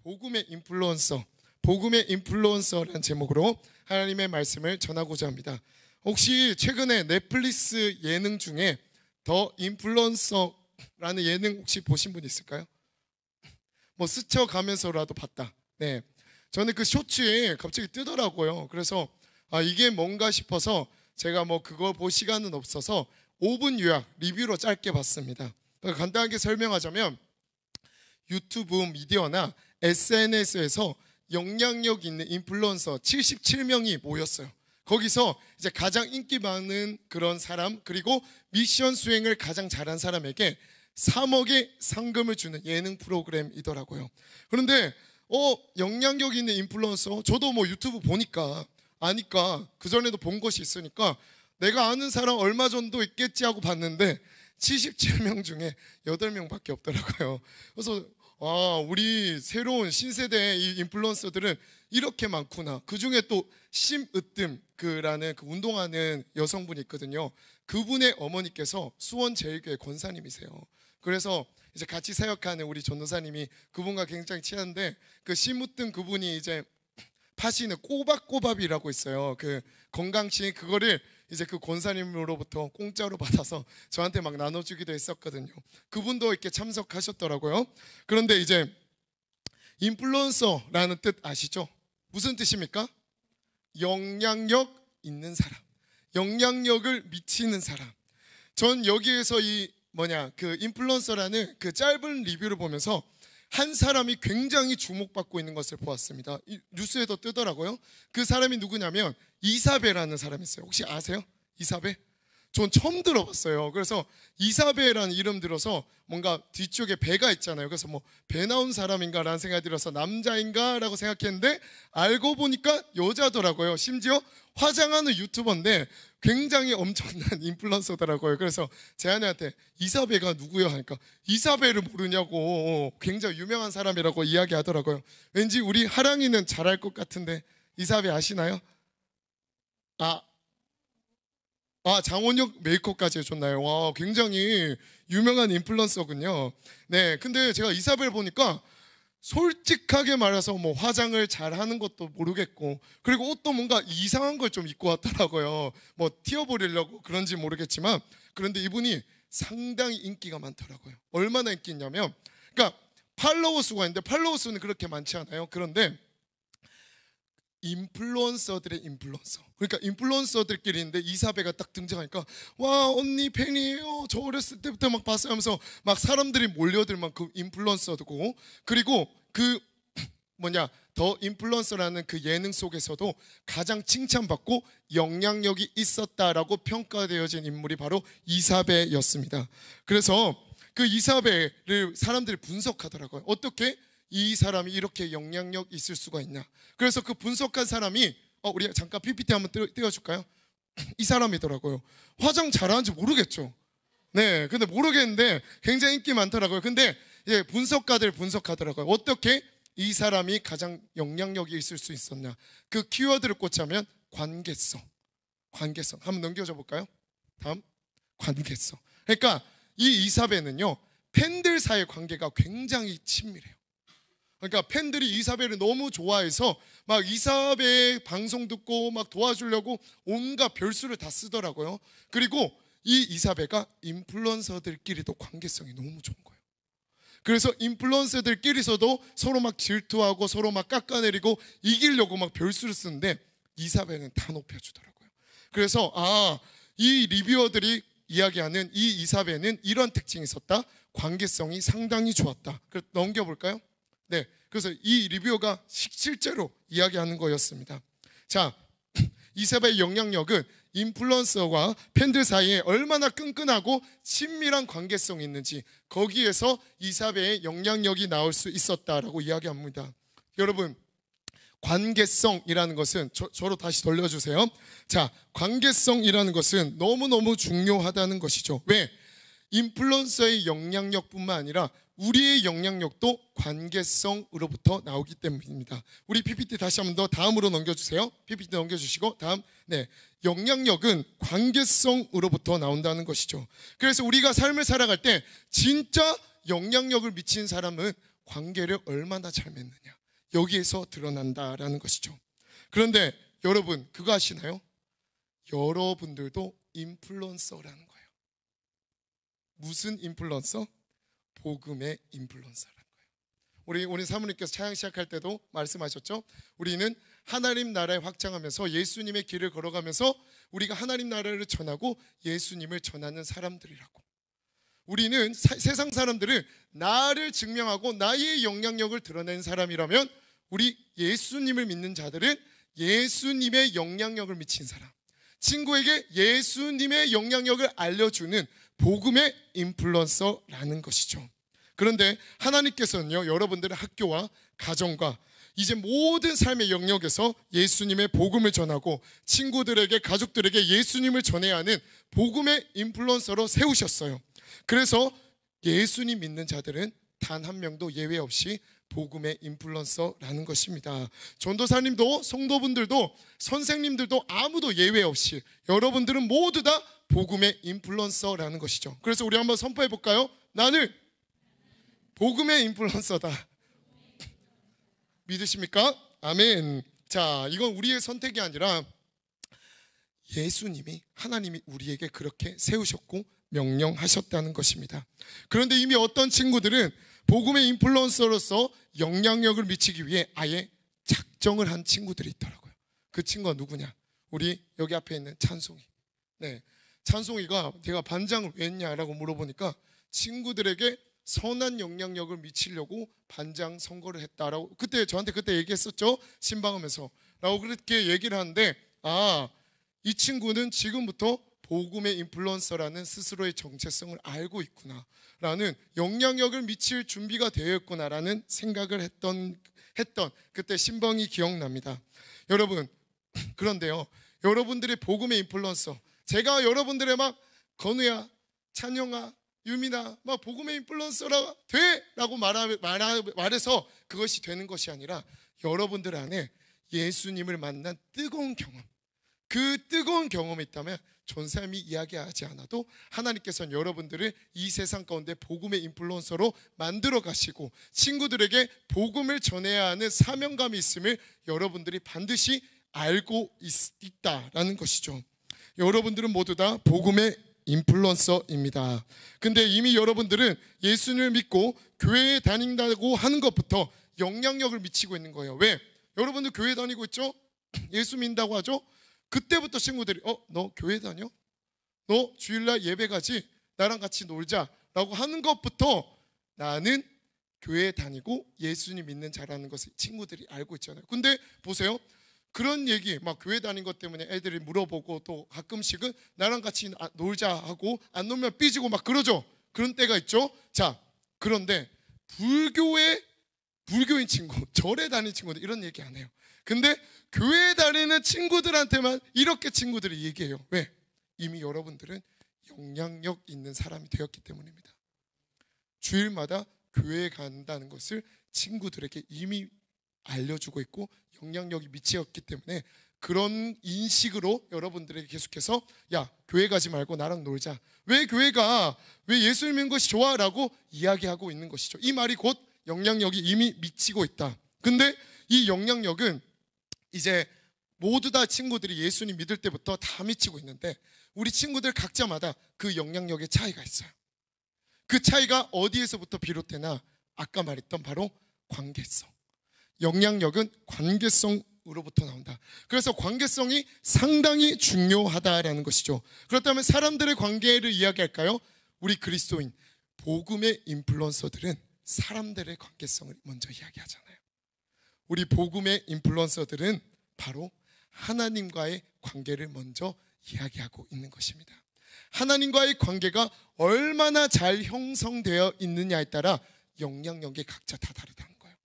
복음의 인플루언서, 복음의 인플루언서라는 제목으로 하나님의 말씀을 전하고자 합니다. 혹시 최근에 넷플릭스 예능 중에 더 인플루언서라는 예능 혹시 보신 분 있을까요? 뭐 스쳐가면서라도 봤다. 네, 저는 그 쇼츠에 갑자기 뜨더라고요. 그래서 이게 뭔가 싶어서 제가 뭐 그거 볼 시간은 없어서 5분 요약 리뷰로 짧게 봤습니다. 간단하게 설명하자면 유튜브 미디어나 SNS에서 영향력 있는 인플루언서 77명이 모였어요. 거기서 이제 가장 인기 많은 그런 사람, 그리고 미션 수행을 가장 잘한 사람에게 3억의 상금을 주는 예능 프로그램이더라고요. 그런데 영향력 있는 인플루언서, 저도 뭐 유튜브 보니까 아니까 그전에도 본 것이 있으니까 내가 아는 사람 얼마 정도 있겠지 하고 봤는데 77명 중에 8명밖에 없더라고요. 그래서 우리 새로운 신세대의 이 인플루언서들은 이렇게 많구나. 그 중에 또 심으뜸라는 그 운동하는 여성분이 있거든요. 그분의 어머니께서 수원제일교회 권사님이세요. 그래서 이제 같이 사역하는 우리 전도사님이 그분과 굉장히 친한데, 그 심으뜸 그분이 이제 파시는 꼬박꼬밥이라고 있어요. 그 건강식, 그거를 이제 그 권사님으로부터 공짜로 받아서 저한테 막 나눠주기도 했었거든요. 그분도 이렇게 참석하셨더라고요. 그런데 이제 인플루언서라는 뜻 아시죠? 무슨 뜻입니까? 영향력 있는 사람, 영향력을 미치는 사람. 전 여기에서 그 인플루언서라는 그 짧은 리뷰를 보면서 한 사람이 굉장히 주목받고 있는 것을 보았습니다. 뉴스에도 뜨더라고요. 그 사람이 누구냐면 이사벨라는 사람이 있어요. 혹시 아세요? 이사벨? 전 처음 들어봤어요. 그래서 이사벨이라는 이름 들어서 뭔가 뒤쪽에 배가 있잖아요. 그래서 뭐 배 나온 사람인가라는 생각이 들어서 남자인가라고 생각했는데 알고 보니까 여자더라고요. 심지어 화장하는 유튜버인데 굉장히 엄청난 인플루언서더라고요. 그래서 제 아내한테 이사벨가 누구야 하니까 이사벨을 모르냐고, 굉장히 유명한 사람이라고 이야기하더라고요. 왠지 우리 하랑이는 잘 알 것 같은데 이사벨 아시나요? 장원영 메이크업까지 해줬나요? 와, 굉장히 유명한 인플루언서군요. 네, 근데 제가 이사벨 보니까 솔직하게 말해서 뭐 화장을 잘 하는 것도 모르겠고, 그리고 옷도 뭔가 이상한 걸 좀 입고 왔더라고요. 뭐 튀어버리려고 그런지 모르겠지만, 그런데 이분이 상당히 인기가 많더라고요. 얼마나 인기 있냐면, 그러니까 팔로워 수가 있는데 팔로워 수는 그렇게 많지 않아요. 그런데 인플루언서들의 인플루언서, 그러니까 인플루언서들끼리 있는데 이사벨가 딱 등장하니까 와, 언니 팬이에요, 저 어렸을 때부터 막 봤어요 하면서 막 사람들이 몰려들 만큼 인플루언서고, 그리고 더 인플루언서라는 그 예능 속에서도 가장 칭찬받고 영향력이 있었다라고 평가되어진 인물이 바로 이사벨이었습니다. 그래서 그 이사벨을 사람들이 분석하더라고요. 어떻게 이 사람이 이렇게 영향력 있을 수가 있냐. 그래서 그 분석한 사람이 우리 잠깐 PPT 한번 띄워줄까요? 이 사람이더라고요. 화장 잘하는지 모르겠죠. 네, 근데 모르겠는데 굉장히 인기 많더라고요. 근데 분석가들 분석하더라고요. 어떻게 이 사람이 가장 영향력이 있을 수 있었냐. 그 키워드를 꽂자면 관계성. 관계성. 한번 넘겨줘 볼까요? 다음. 관계성. 그러니까 이 이사벨은요, 팬들 사이의 관계가 굉장히 친밀해요. 그러니까 팬들이 이사벨을 너무 좋아해서 막 이사벨 방송 듣고 막 도와주려고 온갖 별수를 다 쓰더라고요. 그리고 이 이사벨가 인플루언서들끼리도 관계성이 너무 좋은 거예요. 그래서 인플루언서들끼리서도 서로 막 질투하고 서로 막 깎아내리고 이기려고 막 별수를 쓰는데 이사벨은 다 높여주더라고요. 그래서 이 리뷰어들이 이야기하는 이 이사벨은 이런 특징이 있었다. 관계성이 상당히 좋았다. 그래서 넘겨볼까요? 네, 그래서 이 리뷰어가 실제로 이야기하는 거였습니다. 자, 이사벨의 영향력은 인플루언서와 팬들 사이에 얼마나 끈끈하고 친밀한 관계성이 있는지, 거기에서 이사벨의 영향력이 나올 수 있었다라고 이야기합니다. 여러분, 관계성이라는 것은 저로 다시 돌려주세요. 자, 관계성이라는 것은 너무너무 중요하다는 것이죠. 왜? 인플루언서의 영향력뿐만 아니라 우리의 영향력도 관계성으로부터 나오기 때문입니다. 우리 PPT 다시 한번 더 다음으로 넘겨주세요. PPT 넘겨주시고 다음. 네, 영향력은 관계성으로부터 나온다는 것이죠. 그래서 우리가 삶을 살아갈 때 진짜 영향력을 미치는 사람은 관계를 얼마나 잘 맺느냐, 여기에서 드러난다라는 것이죠. 그런데 여러분 그거 아시나요? 여러분들도 인플루언서라는 거예요. 무슨 인플루언서? 복음의 인플루언서라는 거예요. 우리 사모님께서 찬양 시작할 때도 말씀하셨죠. 우리는 하나님 나라에 확장하면서 예수님의 길을 걸어가면서 우리가 하나님 나라를 전하고 예수님을 전하는 사람들이라고. 우리는 세상 사람들을 나를 증명하고 나의 영향력을 드러내는 사람이라면, 우리 예수님을 믿는 자들은 예수님의 영향력을 미친 사람, 친구에게 예수님의 영향력을 알려주는 복음의 인플루언서라는 것이죠. 그런데 하나님께서는요, 여러분들의 학교와 가정과 이제 모든 삶의 영역에서 예수님의 복음을 전하고 친구들에게, 가족들에게 예수님을 전해야 하는 복음의 인플루언서로 세우셨어요. 그래서 예수님 믿는 자들은 단 한 명도 예외 없이 복음의 인플루언서라는 것입니다. 전도사님도, 성도분들도, 선생님들도 아무도 예외 없이 여러분들은 모두 다 복음의 인플루언서라는 것이죠. 그래서 우리 한번 선포해 볼까요? 나는 복음의 인플루언서다. 믿으십니까? 아멘. 자, 이건 우리의 선택이 아니라 예수님이, 하나님이 우리에게 그렇게 세우셨고 명령하셨다는 것입니다. 그런데 이미 어떤 친구들은 복음의 인플루언서로서 영향력을 미치기 위해 아예 작정을 한 친구들이 있더라고요. 그 친구가 누구냐? 우리 여기 앞에 있는 찬송이. 네, 찬송이가 제가 반장을 왜 했냐라고 물어보니까 친구들에게 선한 영향력을 미치려고 반장 선거를 했다라고 그때 저한테 얘기했었죠. 신방하면서 라고 그렇게 얘기를 하는데, 이 친구는 지금부터 복음의 인플루언서라는 스스로의 정체성을 알고 있구나 라는, 영향력을 미칠 준비가 되어 있구나라는 생각을 했던 그때 신방이 기억납니다. 여러분, 그런데요, 여러분들의 복음의 인플루언서, 제가 여러분들의 막 건우야, 찬영아, 유민아 막 복음의 인플루언서라 돼! 라고 말해서 그것이 되는 것이 아니라, 여러분들 안에 예수님을 만난 뜨거운 경험, 그 뜨거운 경험이 있다면 전사님이 이야기하지 않아도 하나님께서는 여러분들을 이 세상 가운데 복음의 인플루언서로 만들어 가시고 친구들에게 복음을 전해야 하는 사명감이 있음을 여러분들이 반드시 알고 있다라는 것이죠. 여러분들은 모두 다 복음의 인플루언서입니다. 근데 이미 여러분들은 예수님을 믿고 교회에 다닌다고 하는 것부터 영향력을 미치고 있는 거예요. 왜? 여러분들 교회 다니고 있죠? 예수 믿는다고 하죠? 그때부터 친구들이 너 교회 다녀? 너 주일날 예배 가지? 나랑 같이 놀자 라고 하는 것부터 나는 교회에 다니고 예수님 믿는 자라는 것을 친구들이 알고 있잖아요. 근데 보세요, 그런 얘기 막 교회 다닌 것 때문에 애들이 물어보고 또 가끔씩은 나랑 같이 놀자 하고 안 놀면 삐지고 막 그러죠. 그런 때가 있죠. 자, 그런데 불교인 친구, 절에 다니는 친구들 이런 얘기 안 해요. 근데 교회에 다니는 친구들한테만 이렇게 친구들이 얘기해요. 왜? 이미 여러분들은 영향력 있는 사람이 되었기 때문입니다. 주일마다 교회에 간다는 것을 친구들에게 이미 알려주고 있고 영향력이 미치었기 때문에 그런 인식으로 여러분들에게 계속해서 야, 교회 가지 말고 나랑 놀자. 왜 교회가, 왜 예수 믿는 것이 좋아? 라고 이야기하고 있는 것이죠. 이 말이 곧 영향력이 이미 미치고 있다. 근데 이 영향력은 이제 모두 다 친구들이 예수님 믿을 때부터 다 미치고 있는데, 우리 친구들 각자마다 그 영향력의 차이가 있어요. 그 차이가 어디에서부터 비롯되나? 아까 말했던 바로 관계성. 영향력은 관계성으로부터 나온다. 그래서 관계성이 상당히 중요하다라는 것이죠. 그렇다면 사람들의 관계를 이야기할까요? 우리 그리스도인 복음의 인플루언서들은 사람들의 관계성을 먼저 이야기하잖아요. 우리 복음의 인플루언서들은 바로 하나님과의 관계를 먼저 이야기하고 있는 것입니다. 하나님과의 관계가 얼마나 잘 형성되어 있느냐에 따라 영향력이 각자 다 다르다는 거예요.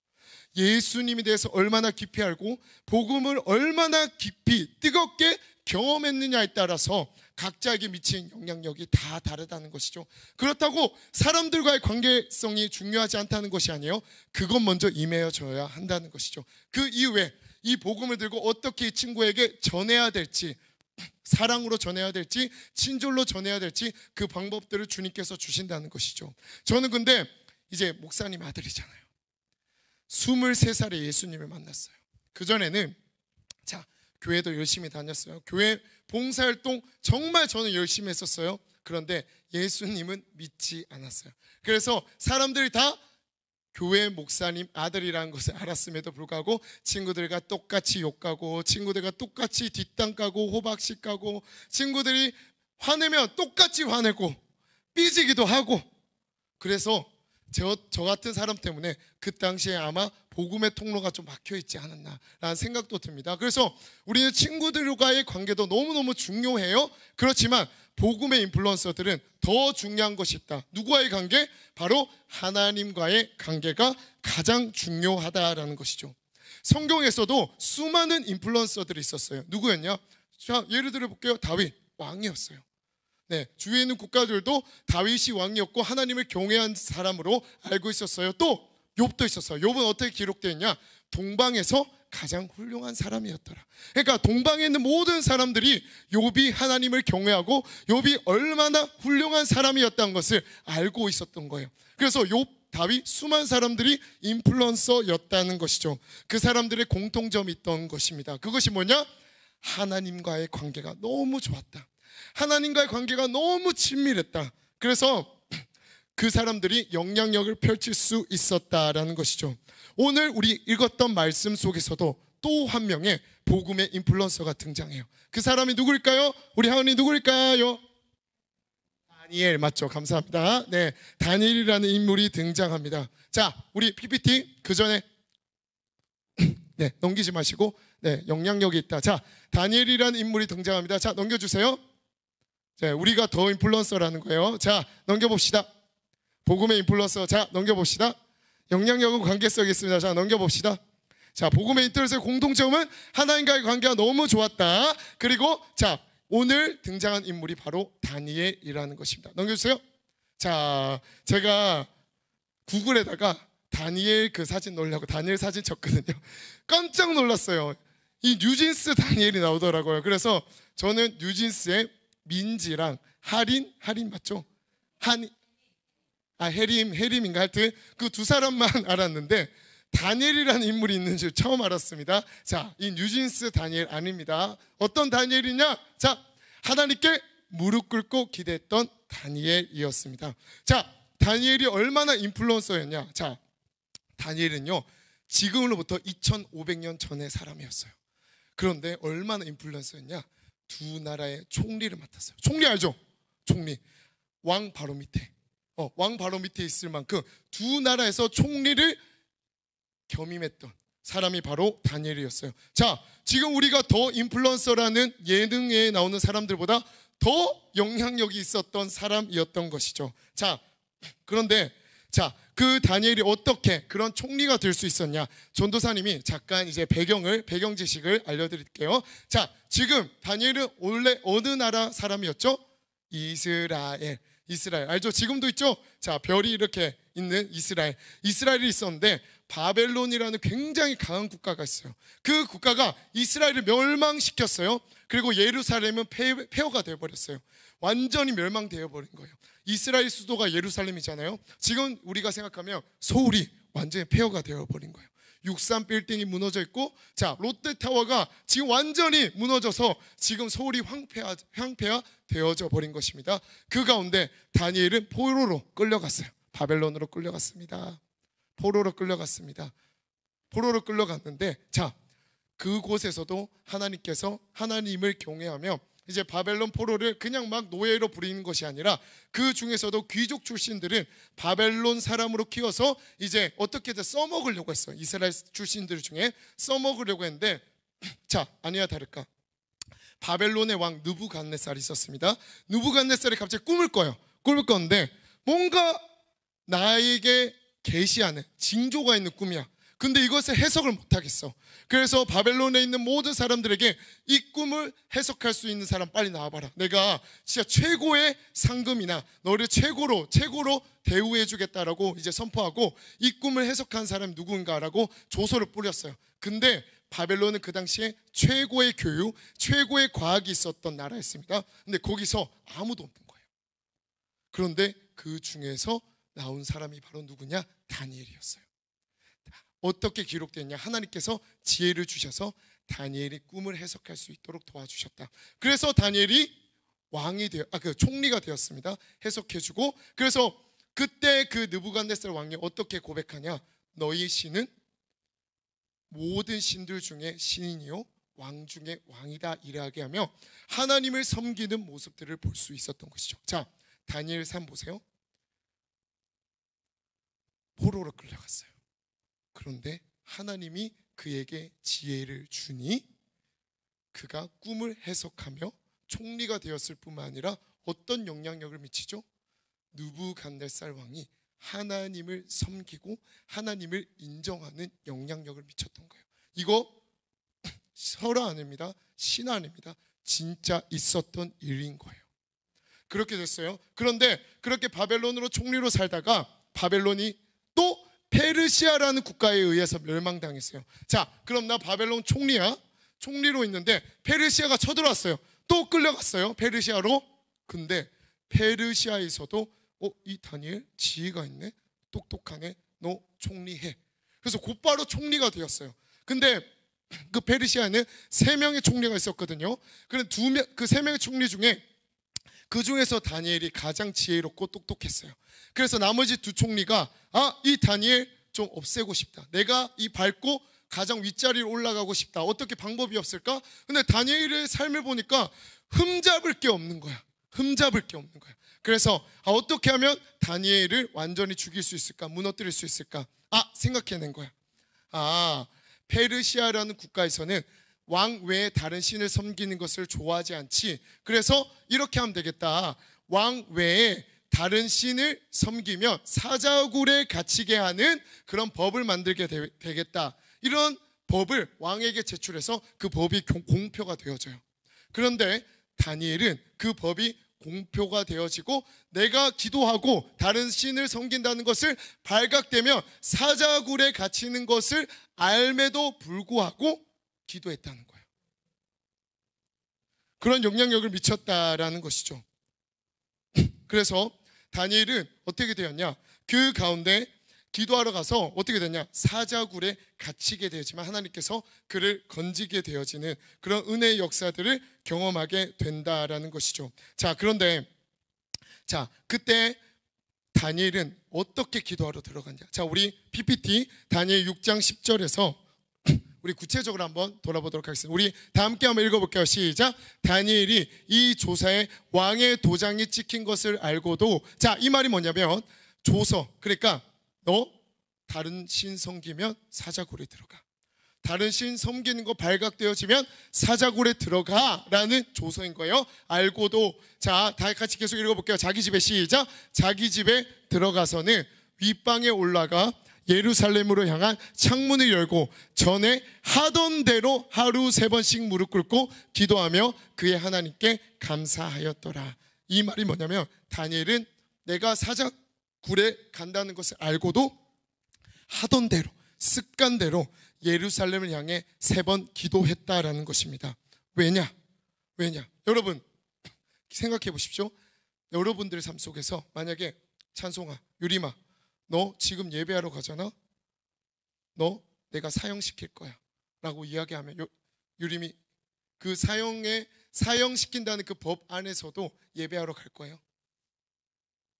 예수님에 대해서 얼마나 깊이 알고 복음을 얼마나 깊이 뜨겁게 경험했느냐에 따라서 각자에게 미친 영향력이 다 다르다는 것이죠. 그렇다고 사람들과의 관계성이 중요하지 않다는 것이 아니에요. 그것 먼저 임해져야 한다는 것이죠. 그 이후에 이 복음을 들고 어떻게 이 친구에게 전해야 될지, 사랑으로 전해야 될지, 친절로 전해야 될지 그 방법들을 주님께서 주신다는 것이죠. 저는 근데 이제 목사님 아들이잖아요. 23살에 예수님을 만났어요. 그전에는 교회도 열심히 다녔어요. 교회 봉사활동 정말 저는 열심히 했었어요. 그런데 예수님은 믿지 않았어요. 그래서 사람들이 다 교회 목사님 아들이라는 것을 알았음에도 불구하고 친구들과 똑같이 욕하고, 친구들과 똑같이 뒷담 까고, 호박씨 까고, 친구들이 화내면 똑같이 화내고 삐지기도 하고, 그래서 저 같은 사람 때문에 그 당시에 아마 복음의 통로가 좀 막혀있지 않았나라는 생각도 듭니다. 그래서 우리는 친구들과의 관계도 너무너무 중요해요. 그렇지만 복음의 인플루언서들은 더 중요한 것이 있다. 누구와의 관계? 바로 하나님과의 관계가 가장 중요하다라는 것이죠. 성경에서도 수많은 인플루언서들이 있었어요. 누구였냐? 자, 예를 들어 볼게요. 다윗 왕이었어요. 주위에 있는 국가들도 다윗이 왕이었고 하나님을 경외한 사람으로 알고 있었어요. 또 욥도 있었어요. 욥은 어떻게 기록되어 있냐? 동방에서 가장 훌륭한 사람이었더라. 그러니까 동방에 있는 모든 사람들이 욥이 하나님을 경외하고 욥이 얼마나 훌륭한 사람이었다는 것을 알고 있었던 거예요. 그래서 욥, 다윗, 수많은 사람들이 인플루언서였다는 것이죠. 그 사람들의 공통점이 있던 것입니다. 그것이 뭐냐? 하나님과의 관계가 너무 좋았다. 하나님과의 관계가 너무 친밀했다. 그래서 그 사람들이 영향력을 펼칠 수 있었다라는 것이죠. 오늘 우리 읽었던 말씀 속에서도 또 한 명의 복음의 인플루언서가 등장해요. 그 사람이 누구일까요? 우리 하은이 누구일까요? 다니엘, 맞죠? 감사합니다. 다니엘이라는 인물이 등장합니다. 자, 우리 PPT 그 전에 넘기지 마시고 영향력이 있다. 자, 다니엘이라는 인물이 등장합니다. 자, 넘겨주세요. 자, 우리가 더 인플루언서라는 거예요. 자, 넘겨봅시다. 복음의 인플루언서. 자, 넘겨봅시다. 영향력은 관계성이 있습니다. 자, 넘겨봅시다. 자, 복음의 인플루언서의 공통점은 하나님과의 관계가 너무 좋았다. 그리고 자, 오늘 등장한 인물이 바로 다니엘이라는 것입니다. 넘겨주세요. 자, 제가 구글에다가 다니엘 그 사진 넣으려고 다니엘 사진 쳤거든요. 깜짝 놀랐어요. 이 뉴진스 다니엘이 나오더라고요. 그래서 저는 뉴진스의 민지랑 하린 맞죠? 해림인가 하여튼 그 두 사람만 알았는데 다니엘이라는 인물이 있는 줄 처음 알았습니다. 자, 이 뉴진스 다니엘 아닙니다. 어떤 다니엘이냐? 자, 하나님께 무릎 꿇고 기대했던 다니엘이었습니다. 자, 다니엘이 얼마나 인플루언서였냐? 자, 다니엘은요, 지금으로부터 2500년 전의 사람이었어요. 그런데 얼마나 인플루언서였냐? 두 나라의 총리를 맡았어요. 총리 알죠? 총리. 왕 바로 밑에. 왕 바로 밑에 있을 만큼 두 나라에서 총리를 겸임했던 사람이 바로 다니엘이었어요. 자, 지금 우리가 더 인플루언서라는 예능에 나오는 사람들보다 더 영향력이 있었던 사람이었던 것이죠. 자, 그런데 자, 그 다니엘이 어떻게 그런 총리가 될 수 있었냐? 전도사님이 잠깐 이제 배경 지식을 알려드릴게요. 자, 지금 다니엘은 원래 어느 나라 사람이었죠? 이스라엘 알죠? 지금도 있죠? 자, 별이 이렇게 있는 이스라엘이 있었는데 바벨론이라는 굉장히 강한 국가가 있어요. 그 국가가 이스라엘을 멸망시켰어요. 그리고 예루살렘은 폐허가 되어버렸어요. 완전히 멸망되어 버린 거예요. 이스라엘 수도가 예루살렘이잖아요. 지금 우리가 생각하면 서울이 완전히 폐허가 되어버린 거예요. 63 빌딩이 무너져 있고, 자, 롯데타워가 지금 완전히 무너져서 지금 서울이 황폐화 되어져 버린 것입니다. 그 가운데 다니엘은 포로로 끌려갔어요. 바벨론으로 끌려갔습니다. 포로로 끌려갔는데, 자, 그곳에서도 하나님께서 하나님을 경외하며 이제 바벨론 포로를 그냥 막 노예로 부리는 것이 아니라 그 중에서도 귀족 출신들은 바벨론 사람으로 키워서 이제 어떻게든 써먹으려고 했어요. 이스라엘 출신들 중에 써먹으려고 했는데, 자, 아니야 다를까, 바벨론의 왕 느부갓네살이 있었습니다. 느부갓네살이 갑자기 꿈을 꿨는데 뭔가 나에게 계시하는 징조가 있는 꿈이야. 근데 이것을 해석을 못하겠어. 그래서 바벨론에 있는 모든 사람들에게 이 꿈을 해석할 수 있는 사람 빨리 나와봐라. 내가 진짜 최고의 상금이나 너를 최고로 대우해 주겠다라고 이제 선포하고, 이 꿈을 해석한 사람이 누군가라고 조서를 뿌렸어요. 근데 바벨론은 그 당시에 최고의 교육, 최고의 과학이 있었던 나라였습니다. 근데 거기서 아무도 없는 거예요. 그런데 그 중에서 나온 사람이 바로 누구냐? 다니엘이었어요. 어떻게 기록되었냐? 하나님께서 지혜를 주셔서 다니엘이 꿈을 해석할 수 있도록 도와주셨다. 그래서 다니엘이 총리가 되었습니다. 해석해주고. 그래서 그때 그 느부갓네살 왕이 어떻게 고백하냐? 너희 신은 모든 신들 중에 신이요 왕 중에 왕이다 이렇게 하며 하나님을 섬기는 모습들을 볼 수 있었던 것이죠. 자, 다니엘 3 보세요. 포로로 끌려갔어요. 그런데 하나님이 그에게 지혜를 주니 그가 꿈을 해석하며 총리가 되었을 뿐만 아니라 어떤 영향력을 미치죠? 느부갓네살 왕이 하나님을 섬기고 하나님을 인정하는 영향력을 미쳤던 거예요. 이거 설화 아닙니다. 신화 아닙니다. 진짜 있었던 일인 거예요. 그렇게 됐어요. 그런데 그렇게 바벨론으로 총리로 살다가 바벨론이 또 페르시아라는 국가에 의해서 멸망당했어요. 자, 그럼 나 바벨론 총리야. 총리로 있는데 페르시아가 쳐들어왔어요. 또 끌려갔어요. 페르시아로. 근데 페르시아에서도 이 다니엘 지혜가 있네. 똑똑하네. 너 총리해. 그래서 곧바로 총리가 되었어요. 근데 그 페르시아에는 3명의 총리가 있었거든요. 그런데 그 3명의 총리 중에 그 중에서 다니엘이 가장 지혜롭고 똑똑했어요. 그래서 나머지 2 총리가 이 다니엘 좀 없애고 싶다. 내가 이 밟고 가장 윗자리로 올라가고 싶다. 어떻게 방법이 없을까? 근데 다니엘의 삶을 보니까 흠잡을 게 없는 거야. 흠잡을 게 없는 거야. 그래서 어떻게 하면 다니엘을 완전히 죽일 수 있을까? 무너뜨릴 수 있을까? 생각해낸 거야. 페르시아라는 국가에서는 왕 외에 다른 신을 섬기는 것을 좋아하지 않지. 그래서 이렇게 하면 되겠다. 왕 외에 다른 신을 섬기면 사자굴에 갇히게 하는 그런 법을 만들게 되겠다. 이런 법을 왕에게 제출해서 그 법이 공표가 되어져요. 그런데 다니엘은 그 법이 공표가 되어지고 내가 기도하고 다른 신을 섬긴다는 것을 발각되면 사자굴에 갇히는 것을 알매도 불구하고 기도했다는 거예요. 그런 영향력을 미쳤다라는 것이죠. 그래서 다니엘은 어떻게 되었냐? 그 가운데 기도하러 가서 어떻게 됐냐? 사자굴에 갇히게 되지만 하나님께서 그를 건지게 되어지는 그런 은혜의 역사들을 경험하게 된다라는 것이죠. 자, 그런데 그때 다니엘은 어떻게 기도하러 들어갔냐? 자, 우리 PPT 다니엘 6장 10절에서 우리 구체적으로 한번 돌아보도록 하겠습니다. 우리 다 함께 한번 읽어볼게요. 시작. 다니엘이 이 조사에 왕의 도장이 찍힌 것을 알고도, 자, 이 말이 뭐냐면 조서, 그러니까 너 다른 신 섬기면 사자굴에 들어가. 다른 신 섬기는 거 발각되어지면 사자굴에 들어가라는 조서인 거예요. 알고도. 자, 다 같이 계속 읽어볼게요. 자기 집에 시작. 자기 집에 들어가서는 윗방에 올라가 예루살렘으로 향한 창문을 열고 전에 하던 대로 하루 3번씩 무릎 꿇고 기도하며 그의 하나님께 감사하였더라. 이 말이 뭐냐면 다니엘은 내가 사자굴에 간다는 것을 알고도 하던 대로 습관대로 예루살렘을 향해 3번 기도했다라는 것입니다. 왜냐? 여러분 생각해 보십시오. 여러분들의 삶 속에서 만약에 찬송아, 유림아, 너 지금 예배하러 가잖아? 너 내가 사형시킬 거야 라고 이야기하면 유림이 그 사형시킨다는 그 법 안에서도 예배하러 갈 거예요.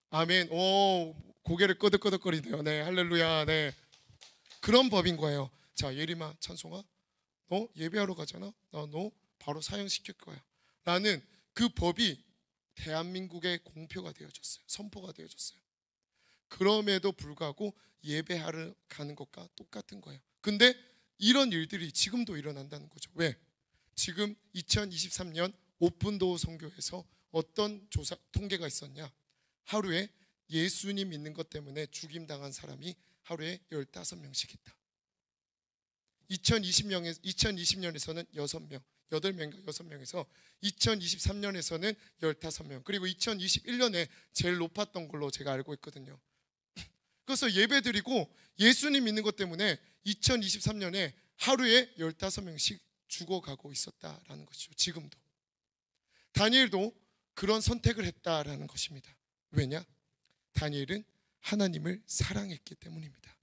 아멘. 오, 고개를 끄덕끄덕거리네요. 네, 할렐루야. 네, 그런 법인 거예요. 자, 예림아, 찬송아, 너 예배하러 가잖아? 너 바로 사형시킬 거야 라는 그 법이 대한민국에 공표가 되어졌어요. 선포가 되어졌어요. 그럼에도 불구하고 예배하러 가는 것과 똑같은 거예요. 근데 이런 일들이 지금도 일어난다는 거죠. 왜? 지금 2023년 오픈도어 선교에서 어떤 조사 통계가 있었냐? 하루에 예수님 믿는 것 때문에 죽임당한 사람이 하루에 15명씩 있다. 2020년에서는 6명, 8명인가 6명에서 2023년에서는 15명, 그리고 2021년에 제일 높았던 걸로 제가 알고 있거든요. 그래서 예배드리고 예수님 믿는 것 때문에 2023년에 하루에 15명씩 죽어가고 있었다라는 것이죠. 지금도. 다니엘도 그런 선택을 했다라는 것입니다. 왜냐? 다니엘은 하나님을 사랑했기 때문입니다.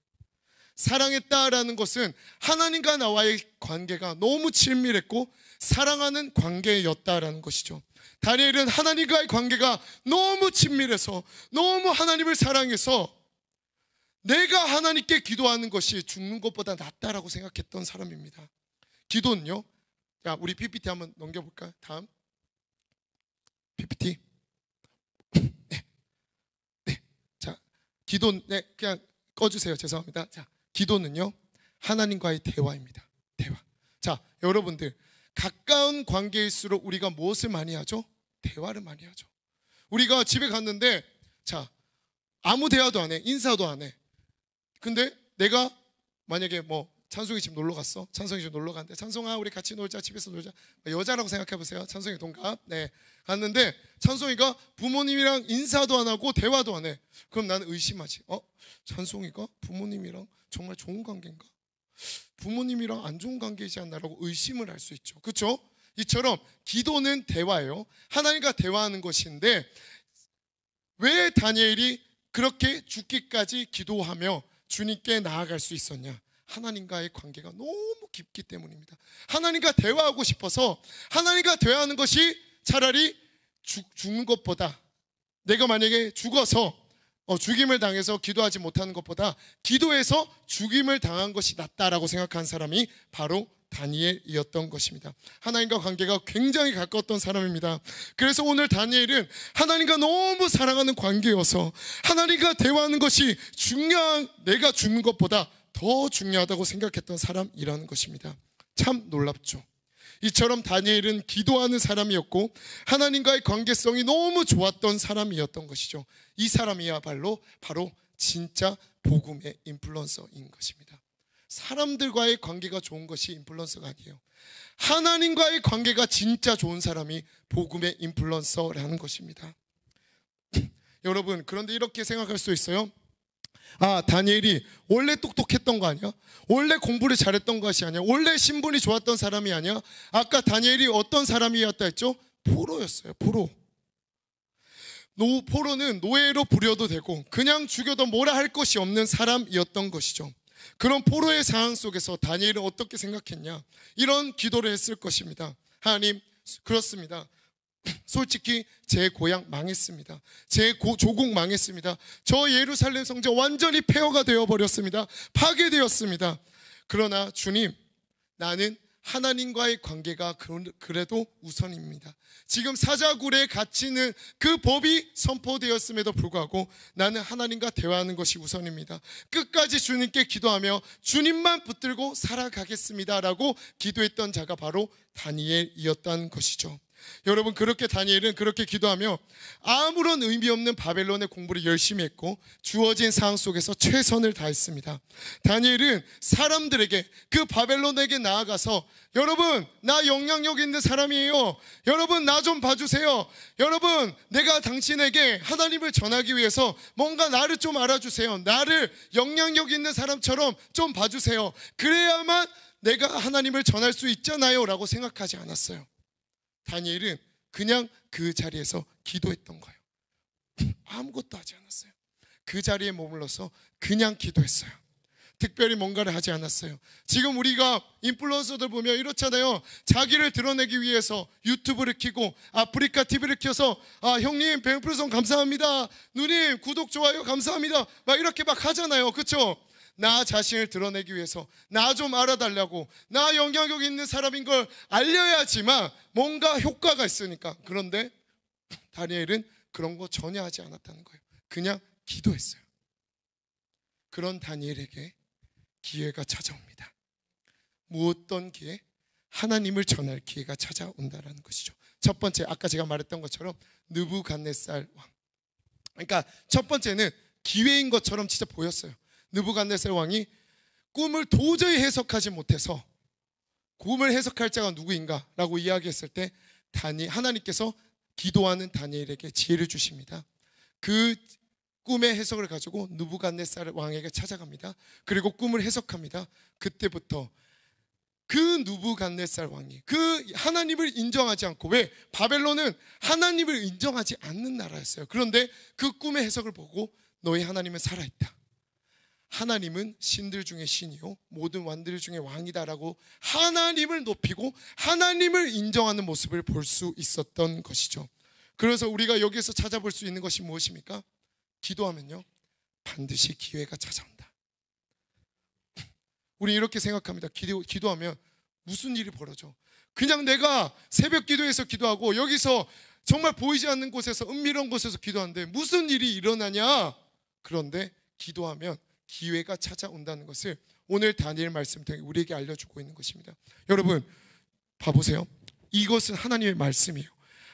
사랑했다라는 것은 하나님과 나와의 관계가 너무 친밀했고 사랑하는 관계였다라는 것이죠. 다니엘은 하나님과의 관계가 너무 친밀해서 너무 하나님을 사랑해서 내가 하나님께 기도하는 것이 죽는 것보다 낫다라고 생각했던 사람입니다. 기도는요, 자, 우리 PPT 한번 넘겨볼까요? 다음 PPT. 네. 자, 기도, 네, 그냥 꺼주세요. 죄송합니다. 자, 기도는요, 하나님과의 대화입니다. 대화. 자, 여러분들, 가까운 관계일수록 우리가 무엇을 많이 하죠? 대화를 많이 하죠. 우리가 집에 갔는데, 자, 아무 대화도 안 해. 인사도 안 해. 근데 내가 만약에 뭐 찬송이 집 놀러 갔어. 찬송이 집 놀러 갔는데, 찬송아 우리 같이 놀자, 집에서 놀자. 여자라고 생각해 보세요. 찬송이 동갑. 네, 갔는데 찬송이가 부모님이랑 인사도 안 하고 대화도 안 해. 그럼 나는 의심하지. 찬송이가 부모님이랑 정말 좋은 관계인가? 부모님이랑 안 좋은 관계이지 않나라고 의심을 할 수 있죠. 그렇죠? 이처럼 기도는 대화예요. 하나님과 대화하는 것인데, 왜 다니엘이 그렇게 죽기까지 기도하며 주님께 나아갈 수 있었냐? 하나님과의 관계가 너무 깊기 때문입니다. 하나님과 대화하고 싶어서 하나님과 대화하는 것이 차라리 죽는 것보다, 내가 만약에 죽어서 죽임을 당해서 기도하지 못하는 것보다 기도해서 죽임을 당한 것이 낫다라고 생각한 사람이 바로 다니엘이었던 것입니다. 하나님과 관계가 굉장히 가까웠던 사람입니다. 그래서 오늘 다니엘은 하나님과 너무 사랑하는 관계여서 하나님과 대화하는 것이 내가 죽는 것보다 더 중요하다고 생각했던 사람이라는 것입니다. 참 놀랍죠. 이처럼 다니엘은 기도하는 사람이었고 하나님과의 관계성이 너무 좋았던 사람이었던 것이죠. 이 사람이야말로 바로 진짜 복음의 인플루언서인 것입니다. 사람들과의 관계가 좋은 것이 인플루언서가 아니에요. 하나님과의 관계가 진짜 좋은 사람이 복음의 인플루언서라는 것입니다. 여러분, 그런데 이렇게 생각할 수 있어요. 다니엘이 원래 똑똑했던 거 아니야? 원래 공부를 잘했던 것이 아니야? 원래 신분이 좋았던 사람이 아니야? 아까 다니엘이 어떤 사람이었다 했죠? 포로였어요. 포로는 노예로 부려도 되고 그냥 죽여도 뭐라 할 것이 없는 사람이었던 것이죠. 그런 포로의 상황 속에서 다니엘은 어떻게 생각했냐? 이런 기도를 했을 것입니다. 하나님, 그렇습니다. 솔직히 제 고향 망했습니다. 제 조국 망했습니다. 저 예루살렘 성전 완전히 폐허가 되어버렸습니다. 파괴되었습니다. 그러나 주님, 나는 하나님과의 관계가 그래도 우선입니다. 지금 사자굴에 갇히는 그 법이 선포되었음에도 불구하고 나는 하나님과 대화하는 것이 우선입니다. 끝까지 주님께 기도하며 주님만 붙들고 살아가겠습니다 라고 기도했던 자가 바로 다니엘이었다는 것이죠. 여러분, 그렇게 다니엘은 그렇게 기도하며 아무런 의미 없는 바벨론의 공부를 열심히 했고 주어진 상황 속에서 최선을 다했습니다. 다니엘은 사람들에게, 그 바벨론에게 나아가서 여러분, 나 영향력 있는 사람이에요. 여러분, 나 좀 봐주세요. 여러분, 내가 당신에게 하나님을 전하기 위해서 뭔가 나를 좀 알아주세요. 나를 영향력 있는 사람처럼 좀 봐주세요. 그래야만 내가 하나님을 전할 수 있잖아요 라고 생각하지 않았어요. 다니엘은 그냥 그 자리에서 기도했던 거예요. 아무것도 하지 않았어요. 그 자리에 머물러서 그냥 기도했어요. 특별히 뭔가를 하지 않았어요. 지금 우리가 인플루언서들 보면 이렇잖아요. 자기를 드러내기 위해서 유튜브를 켜고 아프리카 TV를 켜서 형님 배영플성 감사합니다. 누님 구독 좋아요 감사합니다. 막 이렇게 막 하잖아요. 그렇죠? 나 자신을 드러내기 위해서, 나 좀 알아달라고, 나 영향력 있는 사람인 걸 알려야지만 뭔가 효과가 있으니까. 그런데 다니엘은 그런 거 전혀 하지 않았다는 거예요. 그냥 기도했어요. 그런 다니엘에게 기회가 찾아옵니다. 무엇던 기회? 하나님을 전할 기회가 찾아온다는 것이죠. 첫 번째, 아까 제가 말했던 것처럼 느부갓네살 왕. 그러니까 첫 번째는 기회인 것처럼 진짜 보였어요. 느부갓네살 왕이 꿈을 도저히 해석하지 못해서 꿈을 해석할 자가 누구인가 라고 이야기했을 때 하나님께서 기도하는 다니엘에게 지혜를 주십니다. 그 꿈의 해석을 가지고 느부갓네살 왕에게 찾아갑니다. 그리고 꿈을 해석합니다. 그때부터 그 느부갓네살 왕이 그 하나님을 인정하지 않고, 왜? 바벨론은 하나님을 인정하지 않는 나라였어요. 그런데 그 꿈의 해석을 보고 너희 하나님은 살아있다, 하나님은 신들 중에 신이요 모든 왕들 중에 왕이다라고 하나님을 높이고 하나님을 인정하는 모습을 볼 수 있었던 것이죠. 그래서 우리가 여기에서 찾아볼 수 있는 것이 무엇입니까? 기도하면요 반드시 기회가 찾아온다. 우리 이렇게 생각합니다. 기도하면 무슨 일이 벌어져? 그냥 내가 새벽 기도에서 기도하고 여기서 정말 보이지 않는 곳에서 은밀한 곳에서 기도하는데 무슨 일이 일어나냐? 그런데 기도하면 기회가 찾아온다는 것을 오늘 다니엘 말씀 통해 우리에게 알려주고 있는 것입니다. 여러분 봐보세요. 이것은 하나님의 말씀이에요.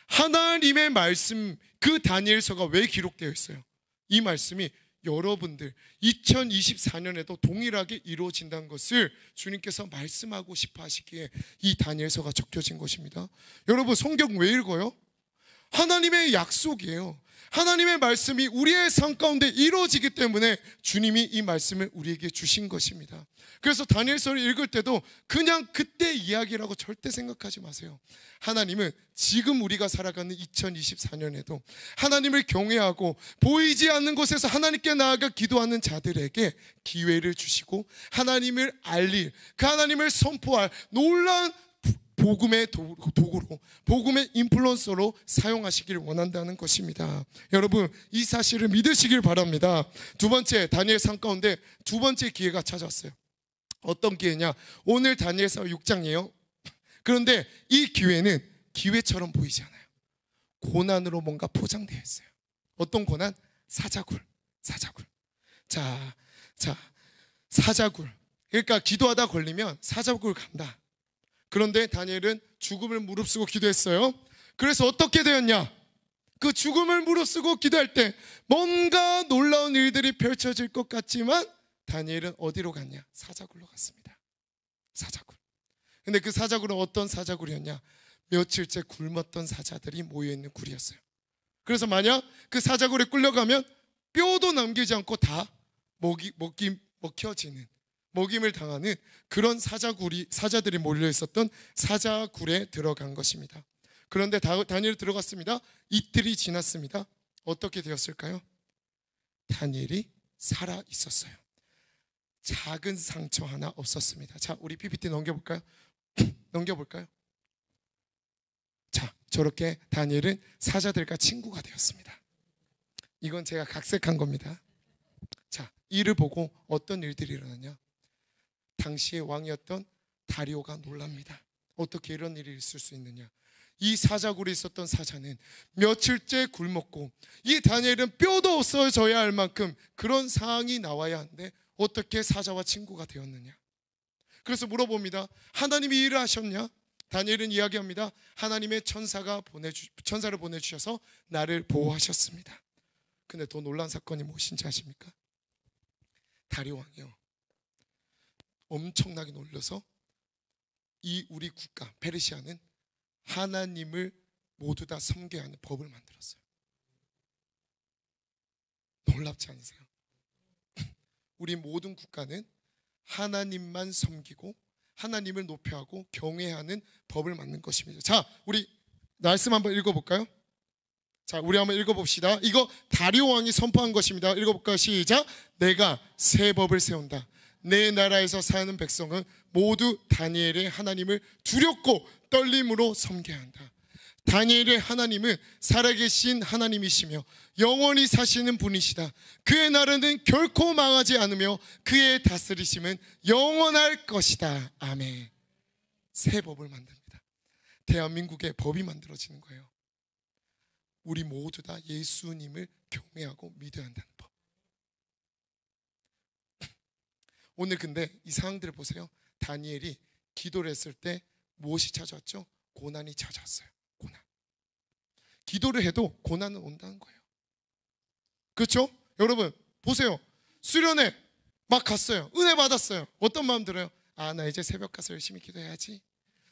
하나님의 말씀, 그 다니엘서가 왜 기록되어 있어요? 이 말씀이 여러분들 2024년에도 동일하게 이루어진다는 것을 주님께서 말씀하고 싶어 하시기에 이 다니엘서가 적혀진 것입니다. 여러분 성경 왜 읽어요? 하나님의 약속이에요. 하나님의 말씀이 우리의 삶 가운데 이루어지기 때문에 주님이 이 말씀을 우리에게 주신 것입니다. 그래서 다니엘서를 읽을 때도 그냥 그때 이야기라고 절대 생각하지 마세요. 하나님은 지금 우리가 살아가는 2024년에도 하나님을 경외하고 보이지 않는 곳에서 하나님께 나아가 기도하는 자들에게 기회를 주시고 하나님을 알릴, 그 하나님을 선포할 놀라운 복음의 도구로, 복음의 인플루언서로 사용하시길 원한다는 것입니다. 여러분 이 사실을 믿으시길 바랍니다. 두 번째, 다니엘상 가운데 두 번째 기회가 찾아왔어요. 어떤 기회냐? 오늘 다니엘서 6장이에요. 그런데 이 기회는 기회처럼 보이지 않아요. 고난으로 뭔가 포장되어 있어요. 어떤 고난? 사자굴. 자, 사자굴. 그러니까 기도하다 걸리면 사자굴 간다. 그런데 다니엘은 죽음을 무릅쓰고 기도했어요. 그래서 어떻게 되었냐? 그 죽음을 무릅쓰고 기도할 때 뭔가 놀라운 일들이 펼쳐질 것 같지만 다니엘은 어디로 갔냐? 사자굴로 갔습니다. 사자굴. 근데 그 사자굴은 어떤 사자굴이었냐? 며칠째 굶었던 사자들이 모여있는 굴이었어요. 그래서 만약 그 사자굴에 끌려가면 뼈도 남기지 않고 다 먹혀지는, 먹임을 당하는 그런 사자들이 몰려 있었던 사자굴에 들어간 것입니다. 그런데 다니엘이 들어갔습니다. 이틀이 지났습니다. 어떻게 되었을까요? 다니엘이 살아 있었어요. 작은 상처 하나 없었습니다. 자, 우리 PPT 넘겨볼까요? 넘겨볼까요? 자, 저렇게 다니엘은 사자들과 친구가 되었습니다. 이건 제가 각색한 겁니다. 자, 이를 보고 어떤 일들이 일어나냐? 당시의 왕이었던 다리오가 놀랍니다. 어떻게 이런 일이 있을 수 있느냐? 이 사자굴에 있었던 사자는 며칠째 굶었고 이 다니엘은 뼈도 없어져야 할 만큼 그런 상황이 나와야 하는데 어떻게 사자와 친구가 되었느냐? 그래서 물어봅니다. 하나님이 일을 하셨냐? 다니엘은 이야기합니다. 하나님의 천사를 보내주셔서 나를 보호하셨습니다. 근데 더 놀란 사건이 무엇인지 아십니까? 다리오 왕이요, 엄청나게 놀라서 이 우리 국가 페르시아는 하나님을 모두 다 섬겨야 하는 법을 만들었어요. 놀랍지 않으세요? 우리 모든 국가는 하나님만 섬기고 하나님을 높여하고 경외하는 법을 만든 것입니다. 자, 우리 말씀 한번 읽어볼까요? 자, 우리 한번 읽어봅시다. 이거 다리오 왕이 선포한 것입니다. 읽어볼까요? 시작. 내가 새 법을 세운다. 내 나라에서 사는 백성은 모두 다니엘의 하나님을 두렵고 떨림으로 섬겨야 한다. 다니엘의 하나님은 살아계신 하나님이시며 영원히 사시는 분이시다. 그의 나라는 결코 망하지 않으며 그의 다스리심은 영원할 것이다. 아멘. 새 법을 만듭니다. 대한민국에 법이 만들어지는 거예요. 우리 모두 다 예수님을 경외하고 믿어야 한다는 법. 오늘 근데 이 상황들을 보세요. 다니엘이 기도를 했을 때 무엇이 찾아왔죠? 고난이 찾아왔어요. 고난. 기도를 해도 고난은 온다는 거예요. 그렇죠? 여러분 보세요. 수련회 막 갔어요. 은혜 받았어요. 어떤 마음 들어요? 아, 나 이제 새벽 가서 열심히 기도해야지.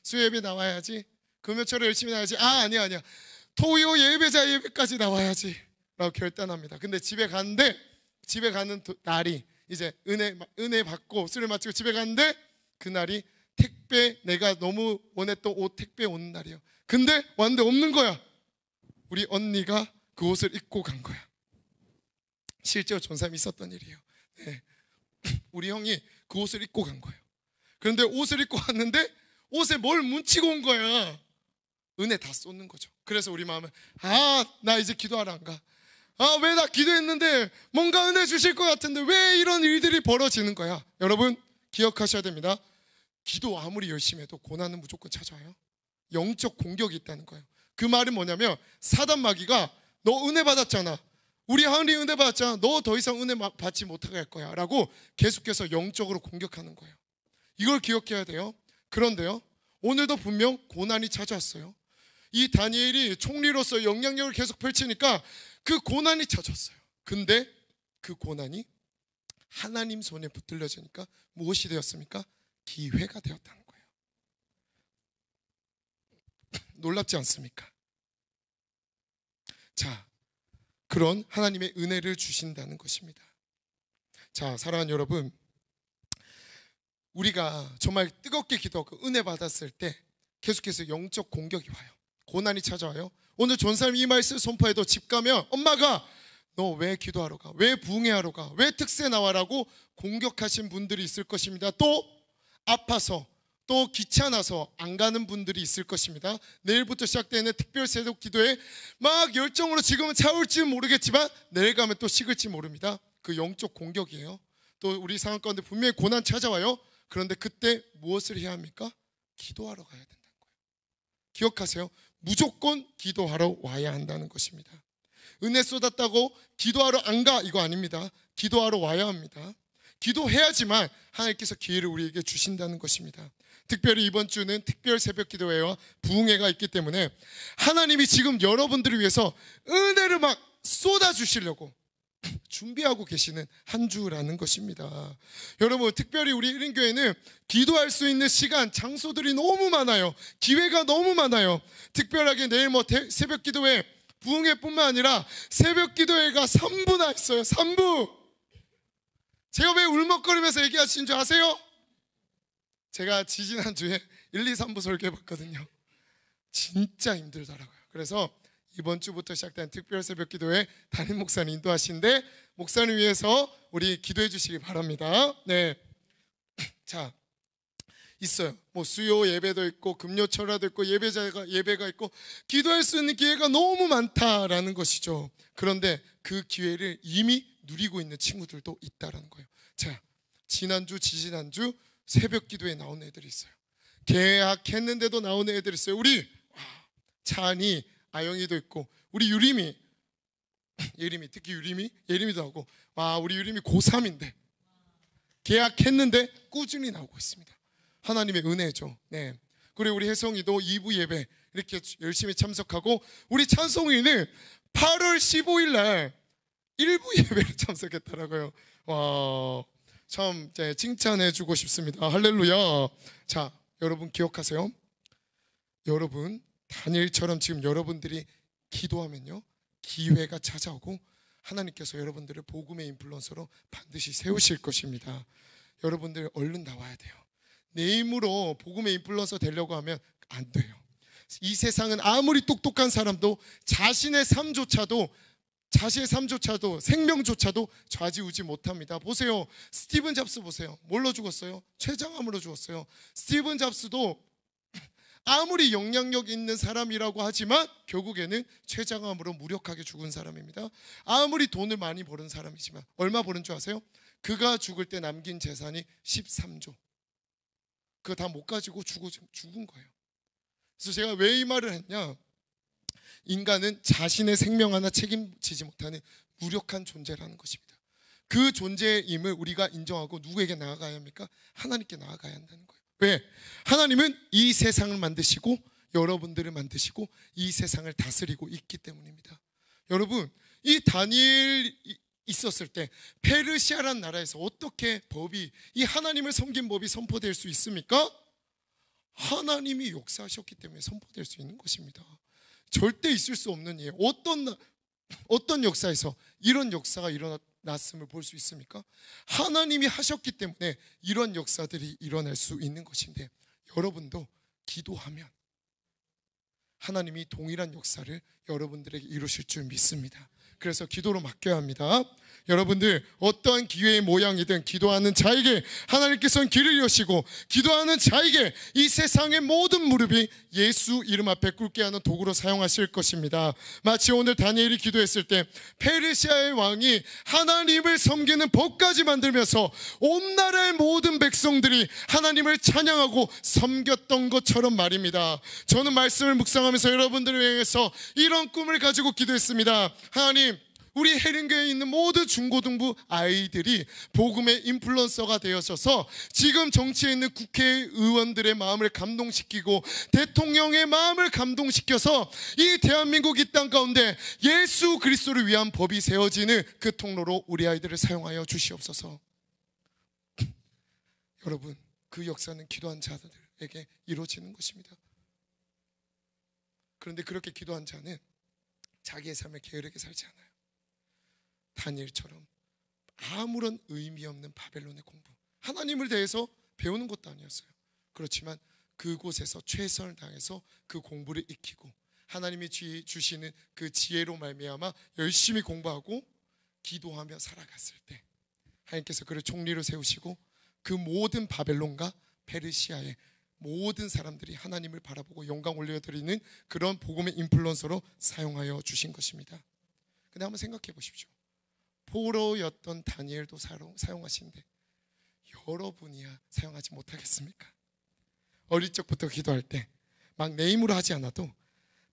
수요예배 나와야지. 금요철에 열심히 나와야지. 아니야. 토요 예배자 예배까지 나와야지 라고 결단합니다. 근데 집에 가는 날이 이제 은혜 받고 수련회 마치고 집에 가는데 그날이 택배, 내가 너무 원했던 옷 택배 오는 날이에요. 근데 왔는데 없는 거야. 우리 언니가 그 옷을 입고 간 거야. 실제로 존삼이 있었던 일이에요. 네. 우리 형이 그 옷을 입고 간 거예요. 그런데 옷을 입고 왔는데 옷에 뭘 뭉치고 온 거야. 은혜 다 쏟는 거죠. 그래서 우리 마음은 나 이제 기도하러 안 가. 왜 나 기도했는데 뭔가 은혜 주실 것 같은데 왜 이런 일들이 벌어지는 거야. 여러분 기억하셔야 됩니다. 기도 아무리 열심히 해도 고난은 무조건 찾아와요. 영적 공격이 있다는 거예요. 그 말은 뭐냐면 사단 마귀가 너 은혜 받았잖아, 우리 하은이 은혜 받았잖아, 너 더 이상 은혜 받지 못하게 할 거야 라고 계속해서 영적으로 공격하는 거예요. 이걸 기억해야 돼요. 그런데요, 오늘도 분명 고난이 찾아왔어요. 이 다니엘이 총리로서 영향력을 계속 펼치니까 그 고난이 찾았어요. 근데 그 고난이 하나님 손에 붙들려지니까 무엇이 되었습니까? 기회가 되었다는 거예요. 놀랍지 않습니까? 자, 그런 하나님의 은혜를 주신다는 것입니다. 자, 사랑하는 여러분, 우리가 정말 뜨겁게 기도하고 은혜 받았을 때 계속해서 영적 공격이 와요. 고난이 찾아와요. 오늘 전사님 이 말씀 선포해도 집 가면 엄마가 너 왜 기도하러 가? 왜 부흥회하러 가? 왜 특세 나와라고 공격하신 분들이 있을 것입니다. 또 아파서 또 귀찮아서 안 가는 분들이 있을 것입니다. 내일부터 시작되는 특별 새벽 기도에 막 열정으로 지금은 차올지 모르겠지만 내일 가면 또 식을지 모릅니다. 그 영적 공격이에요. 또 우리 상황 가운데 분명히 고난 찾아와요. 그런데 그때 무엇을 해야 합니까? 기도하러 가야 된다는 거예요. 기억하세요. 무조건 기도하러 와야 한다는 것입니다. 은혜 쏟았다고 기도하러 안 가, 이거 아닙니다. 기도하러 와야 합니다. 기도해야지만 하나님께서 기회를 우리에게 주신다는 것입니다. 특별히 이번 주는 특별 새벽 기도회와 부흥회가 있기 때문에 하나님이 지금 여러분들을 위해서 은혜를 막 쏟아주시려고 준비하고 계시는 한 주라는 것입니다. 여러분, 특별히 우리 1인교회는 기도할 수 있는 시간, 장소들이 너무 많아요. 기회가 너무 많아요. 특별하게 내일 새벽 기도회, 부흥회뿐만 아니라 새벽 기도회가 3부나 있어요. 3부. 제가 왜 울먹거리면서 얘기하신 줄 아세요? 제가 지지난주에 1, 2, 3부 설교해봤거든요. 진짜 힘들더라고요. 그래서 이번 주부터 시작된 특별 새벽 기도회 담임 목사님 인도하신데 목사님 위해서 우리 기도해 주시기 바랍니다. 네, 자, 있어요. 뭐 수요 예배도 있고 금요 철야도 있고 예배가 있고 기도할 수 있는 기회가 너무 많다라는 것이죠. 그런데 그 기회를 이미 누리고 있는 친구들도 있다라는 거예요. 자, 지난주 지지난주 새벽 기도에 나온 애들이 있어요. 계약했는데도 나오는 애들이 있어요. 우리 찬이, 아영이도 있고 우리 예림이, 특히 예림이도 하고, 우리 예림이 고3인데 계약했는데 꾸준히 나오고 있습니다. 하나님의 은혜죠. 네. 그리고 우리 혜성이도 2부 예배 이렇게 열심히 참석하고, 우리 찬송이는 8월 15일 날 1부 예배를 참석했더라고요. 와, 참 칭찬해 주고 싶습니다. 할렐루야. 자, 여러분 기억하세요. 여러분 다니엘처럼 지금 여러분들이 기도하면요, 기회가 찾아오고 하나님께서 여러분들을 복음의 인플루언서로 반드시 세우실 것입니다. 여러분들 얼른 나와야 돼요. 내 힘으로 복음의 인플루언서 되려고 하면 안 돼요. 이 세상은 아무리 똑똑한 사람도 자신의 삶조차도 생명조차도 좌지우지 못합니다. 보세요. 스티븐 잡스 보세요. 뭘로 죽었어요? 췌장암으로 죽었어요. 스티븐 잡스도 아무리 영향력 있는 사람이라고 하지만 결국에는 췌장암으로 무력하게 죽은 사람입니다. 아무리 돈을 많이 버는 사람이지만 얼마 버는 줄 아세요? 그가 죽을 때 남긴 재산이 13조. 그거 다 못 가지고 죽은 거예요. 그래서 제가 왜 이 말을 했냐, 인간은 자신의 생명 하나 책임지지 못하는 무력한 존재라는 것입니다. 그 존재임을 우리가 인정하고 누구에게 나아가야 합니까? 하나님께 나아가야 한다는 거예요. 왜? 하나님은 이 세상을 만드시고 여러분들을 만드시고 이 세상을 다스리고 있기 때문입니다. 여러분, 이 다니엘 있었을 때 페르시아라는 나라에서 어떻게 이 하나님을 섬긴 법이 선포될 수 있습니까? 하나님이 역사하셨기 때문에 선포될 수 있는 것입니다. 절대 있을 수 없는 일이에요. 어떤 역사에서 이런 역사가 일어났음을 볼 수 있습니까? 하나님이 하셨기 때문에 이런 역사들이 일어날 수 있는 것인데, 여러분도 기도하면 하나님이 동일한 역사를 여러분들에게 이루실 줄 믿습니다. 그래서 기도로 맡겨야 합니다. 여러분들 어떠한 기회의 모양이든 기도하는 자에게 하나님께서는 길을 여시고 기도하는 자에게 이 세상의 모든 무릎이 예수 이름 앞에 꿇게 하는 도구로 사용하실 것입니다. 마치 오늘 다니엘이 기도했을 때 페르시아의 왕이 하나님을 섬기는 법까지 만들면서 온 나라의 모든 백성들이 하나님을 찬양하고 섬겼던 것처럼 말입니다. 저는 말씀을 묵상하면서 여러분들을 향해서 이런 꿈을 가지고 기도했습니다. 하나님, 우리 해림교회에 있는 모든 중고등부 아이들이 복음의 인플루언서가 되어져서 지금 정치에 있는 국회의원들의 마음을 감동시키고 대통령의 마음을 감동시켜서 이 대한민국 이 땅 가운데 예수 그리스도를 위한 법이 세워지는 그 통로로 우리 아이들을 사용하여 주시옵소서. 여러분, 그 역사는 기도한 자들에게 이루어지는 것입니다. 그런데 그렇게 기도한 자는 자기의 삶을 게으르게 살지 않아요. 다니엘처럼 아무런 의미 없는 바벨론의 공부, 하나님을 대해서 배우는 것도 아니었어요. 그렇지만 그곳에서 최선을 다해서 그 공부를 익히고 하나님이 주시는 그 지혜로 말미암아 열심히 공부하고 기도하며 살아갔을 때 하나님께서 그를 총리로 세우시고 그 모든 바벨론과 페르시아의 모든 사람들이 하나님을 바라보고 영광 올려드리는 그런 복음의 인플루언서로 사용하여 주신 것입니다. 근데 한번 생각해 보십시오. 포로였던 다니엘도 사용하시는데 여러분이야 사용하지 못하겠습니까? 어릴 적부터 기도할 때 막 내 힘으로 하지 않아도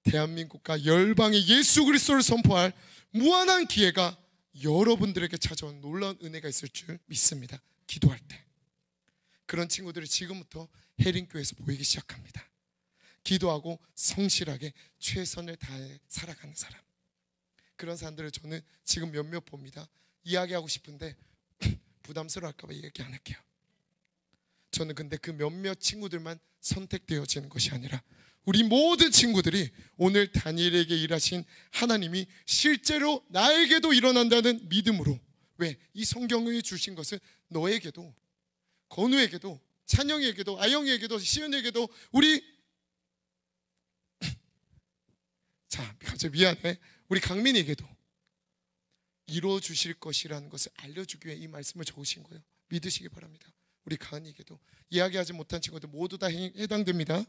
대한민국과 열방의 예수 그리스도를 선포할 무한한 기회가 여러분들에게 찾아온 놀라운 은혜가 있을 줄 믿습니다. 기도할 때 그런 친구들이 지금부터 해림교회에서 보이기 시작합니다. 기도하고 성실하게 최선을 다해 살아가는 사람, 그런 사람들을 저는 지금 몇몇 봅니다. 이야기하고 싶은데 부담스러워할까 봐 얘기 안 할게요. 저는 근데 그 몇몇 친구들만 선택되어지는 것이 아니라 우리 모든 친구들이 오늘 다니엘에게 일하신 하나님이 실제로 나에게도 일어난다는 믿음으로, 왜? 이 성경이 주신 것은 너에게도, 건우에게도, 찬영에게도, 아영이에게도, 시은에게도, 우리 자 갑자기 미안해, 우리 강민이에게도 이루어 주실 것이라는 것을 알려주기 위해 이 말씀을 적으신 거예요. 믿으시기 바랍니다. 우리 가은이에게도, 이야기하지 못한 친구들 모두 다 해당됩니다.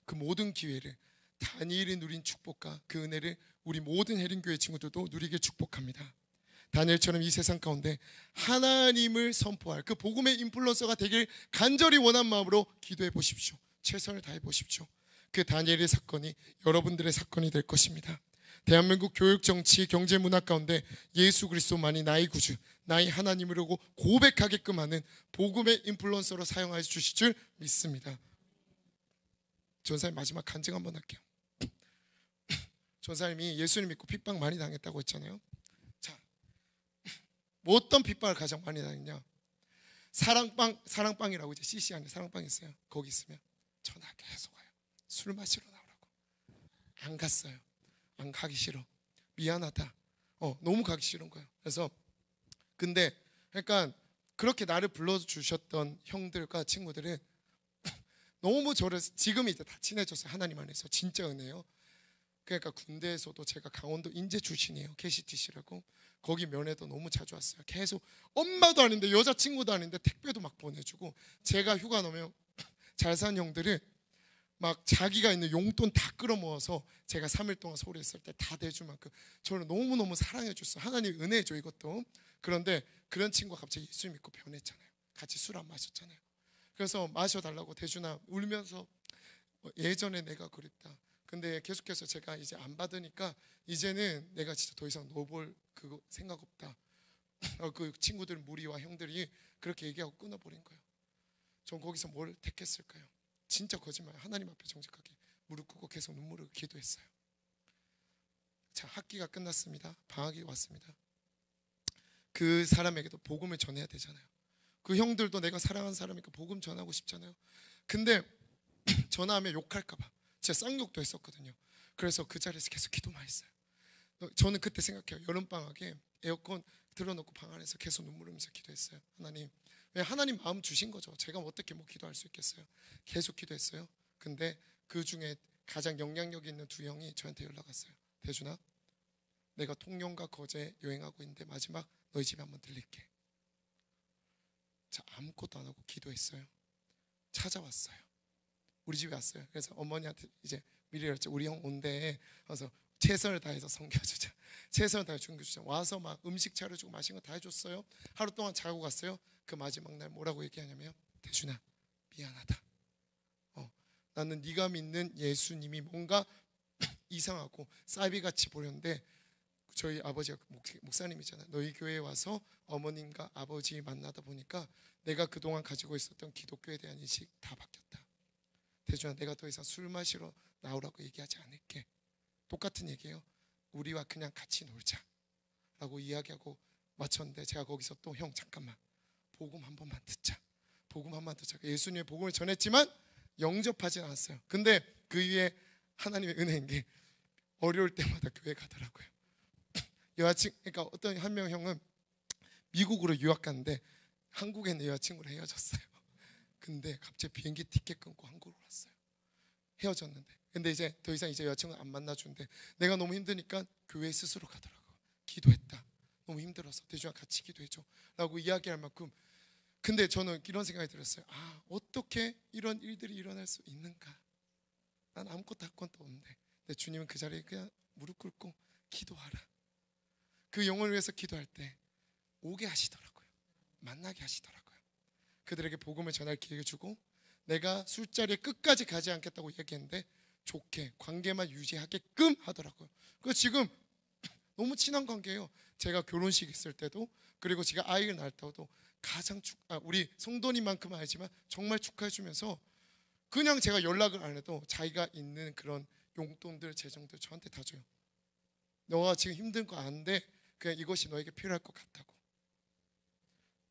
그 모든 기회를, 다니엘이 누린 축복과 그 은혜를 우리 모든 해림교회 친구들도 누리길 축복합니다. 다니엘처럼 이 세상 가운데 하나님을 선포할 그 복음의 인플루언서가 되길 간절히 원한 마음으로 기도해 보십시오. 최선을 다해 보십시오. 그 다니엘의 사건이 여러분들의 사건이 될 것입니다. 대한민국 교육, 정치, 경제, 문화 가운데 예수 그리스도만이 나의 구주, 나의 하나님이라고 고백하게끔 하는 복음의 인플루언서로 사용하여 주실 줄 믿습니다. 전사님 마지막 간증 한번 할게요. 전사님이 예수님 믿고 핍박 많이 당했다고 했잖아요. 자, 뭐 어떤 핍박을 가장 많이 당했냐? 사랑방이라고 이제 CC 안에 사랑방 있어요. 거기 있으면 전화 계속 와요. 술 마시러 나오라고. 안 갔어요. 안 가기 싫어. 미안하다. 너무 가기 싫은 거예요. 그래서 근데 그러니까 그렇게 나를 불러주셨던 형들과 친구들은 너무 저를, 지금 이제 다 친해졌어요. 하나님 안에서 진짜 은혜요. 그러니까 군대에서도 제가 강원도 인제 출신이에요. KCTC라고. 거기 면회도 너무 자주 왔어요. 계속 엄마도 아닌데 여자친구도 아닌데 택배도 막 보내주고, 제가 휴가 나면 잘 산 형들은 막 자기가 있는 용돈 다 끌어모아서 제가 3일 동안 서울에 있을 때 다 대줄 만큼 저를 너무너무 사랑해 줬어요. 하나님 은혜죠 이것도. 그런데 그런 친구가 갑자기 예수 믿고 변했잖아요. 같이 술 안 마셨잖아요. 그래서 마셔달라고 대준아 울면서 예전에 내가 그랬다. 근데 계속해서 제가 이제 안 받으니까 이제는 내가 진짜 더 이상 너 볼 그거 생각 없다. 그 친구들 무리와 형들이 그렇게 얘기하고 끊어버린 거예요. 전 거기서 뭘 택했을까요? 진짜 거짓말. 하나님 앞에 정직하게 무릎 꿇고 계속 눈물을 기도했어요. 자, 학기가 끝났습니다. 방학이 왔습니다. 그 사람에게도 복음을 전해야 되잖아요. 그 형들도 내가 사랑하는 사람이니까 복음 전하고 싶잖아요. 근데 전화하면 욕할까 봐 제가 쌍욕도 했었거든요. 그래서 그 자리에서 계속 기도만 했어요. 저는 그때 생각해요. 여름방학에 에어컨 틀어놓고 방 안에서 계속 눈물 흘리면서 기도했어요. 하나님, 왜 하나님 마음 주신 거죠. 제가 어떻게 뭐 기도할 수 있겠어요. 계속 기도했어요. 근데 그 중에 가장 영향력 있는 두 형이 저한테 연락 왔어요. 대준아, 내가 통영과 거제 여행하고 있는데 마지막 너희 집에 한번 들릴게. 자, 아무것도 안 하고 기도했어요. 찾아왔어요. 우리 집에 왔어요. 그래서 어머니한테 이제 미리 그랬죠. 우리 형 온대. 그래서 최선을 다해서 섬겨주자. 최선을 다해서 챙겨주자. 와서 막 음식 차려주고 맛있는 거 다 해줬어요. 하루 동안 자고 갔어요. 그 마지막 날 뭐라고 얘기하냐면, 대준아 미안하다. 나는 네가 믿는 예수님이 뭔가 이상하고 사이비같이 보였는데, 저희 아버지가 목사님이잖아요. 너희 교회에 와서 어머님과 아버지 만나다 보니까 내가 그동안 가지고 있었던 기독교에 대한 인식 다 바뀌었다. 대준아, 내가 더 이상 술 마시러 나오라고 얘기하지 않을게. 똑같은 얘기예요. 우리와 그냥 같이 놀자 라고 이야기하고 마쳤는데, 제가 거기서 또 형 잠깐만, 복음 한 번만 듣자. 복음 한 번만 듣자. 예수님의 복음을 전했지만 영접하지 않았어요. 근데 그 위에 하나님의 은혜인 게 어려울 때마다 교회 가더라고요. 여자친구, 그러니까 어떤 한 명 형은 미국으로 유학 갔는데 한국에 있는 여자친구랑 헤어졌어요. 근데 갑자기 비행기 티켓 끊고 한국으로 왔어요. 헤어졌는데. 근데 이제 더 이상 이제 여자친구 안 만나준대. 내가 너무 힘드니까 교회 스스로 가더라고. 기도했다. 너무 힘들어서 대주야 같이 기도해줘 라고 이야기할 만큼. 근데 저는 이런 생각이 들었어요. 아, 어떻게 이런 일들이 일어날 수 있는가. 난 아무것도 할 것도 없는데. 근데 주님은 그 자리에 그냥 무릎 꿇고 기도하라. 그 영혼을 위해서 기도할 때 오게 하시더라고요. 만나게 하시더라고요. 그들에게 복음을 전할 기회를 주고, 내가 술자리에 끝까지 가지 않겠다고 얘기했는데 좋게 관계만 유지하게끔 하더라고요. 그래서 지금 너무 친한 관계예요. 제가 결혼식 있을 때도, 그리고 제가 아이를 낳을 때도 가장 우리 성도님만큼은 아니지만 정말 축하해 주면서, 그냥 제가 연락을 안 해도 자기가 있는 그런 용돈들, 재정들 저한테 다 줘요. 너가 지금 힘든 거 아는데 그냥 이것이 너에게 필요할 것 같다고.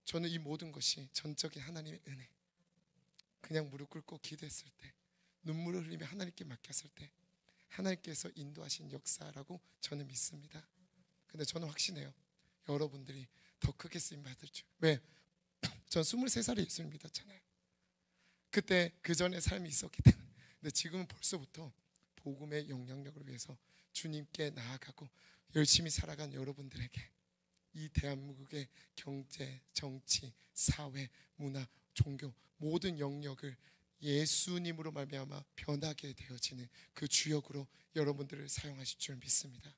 저는 이 모든 것이 전적인 하나님의 은혜. 그냥 무릎 꿇고 기도했을 때, 눈물을 흘리며 하나님께 맡겼을 때 하나님께서 인도하신 역사라고 저는 믿습니다. 근데 저는 확신해요. 여러분들이 더 크게 쓰임 받을 줄. 왜? 전 23살에 예수를 믿었잖아요. 그때 그 전에 삶이 있었기 때문에. 근데 지금은 벌써부터 복음의 영향력을 위해서 주님께 나아가고 열심히 살아간 여러분들에게 이 대한민국의 경제, 정치, 사회, 문화, 종교 모든 영역을 예수님으로 말미암아 변하게 되어지는 그 주역으로 여러분들을 사용하실 줄 믿습니다.